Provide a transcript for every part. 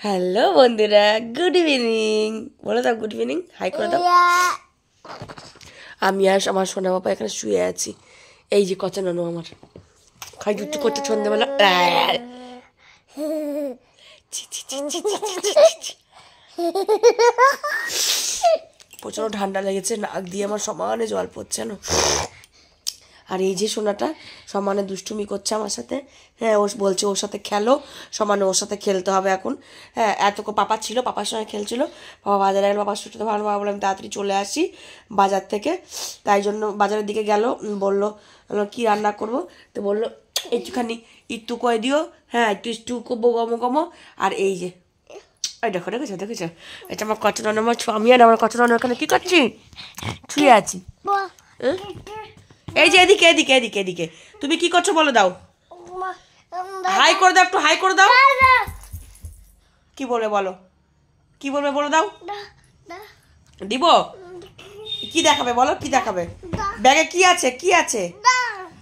Hello বন্ধুরা, good evening. বলে দাও গুড ইভিনিং, হাই করে দাও। আমি আর আমার সোনা বাবা এখানে শুয়ে আছি। এই যে কত নানু আমার খাই দুটো করছে সন্ধ্যেবেলা। প্রচন্ড ঠান্ডা লেগেছে, নাক দিয়ে আমার সমানে জল পড়ছে না। আর এই যে সোনাটা সমানে দুষ্টুমি করছে আমার সাথে। হ্যাঁ, ও বলছে ওর সাথে খেলো, সমানে ওর সাথে খেলতে হবে এখন। হ্যাঁ, এতক্ষণ পাপা ছিল, পাপার সঙ্গে খেলছিল। পাপা বাজারে গেল, পাপার সাথে ভালো বাবা বলে আমি তাড়াতাড়ি চলে আসি বাজার থেকে। তাই জন্য বাজারের দিকে গেল, বললো কি রান্না করব, তো বললো একটুখানি একটু কয়ে দিও। হ্যাঁ, একটু করবো গমো গমো। আর এই যে ওই দেখো, দেখেছো দেখেছো, এটা আমার কত রান্না, আমার আমি আর আমার কত রান্না এখানে কি করছি, শুয়ে আছি। এই যে এদিকে এদিকে এদিকে এদিকে, তুমি কি করছো বলো দাও, হাই করে দাও, একটু হাই করে দাও। কি বলবে বলো, কি বলবে বলে দাও। দিব, কি দেখাবে বলো, কি দেখাবে ব্যাগে, কি আছে কি আছে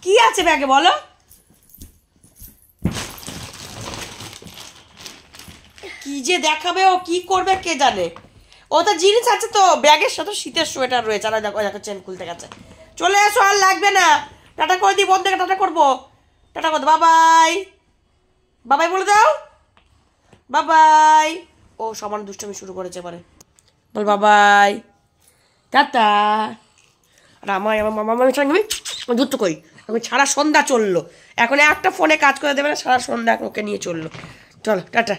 কি আছে ব্যাগে বলো। কি যে দেখাবে, ও কি করবে কে জানে। ও তো জিনিস আছে তো ব্যাগের সাথে, শীতের সোয়েটার রয়েছে। আর দেখো দেখো চেন খুলতে গেছে। চলে এসো, আর লাগবে না, টাটা করে দিই, বন্ধ থেকে টাটা করবো, টাটা করবো, বাবাই বাবাই বলে দাও, বাবাই। ও সমান দুষ্টমি শুরু করেছে এবারে, বল বাবাই, টাটা। আর আমার মামার সঙ্গে আমি দূর তো কই, আমি সারা সন্ধ্যা চললো, এখন একটা ফোনে কাজ করে দেবে না, সারা সন্ধ্যা ওকে নিয়ে চললো। চলো টাটা।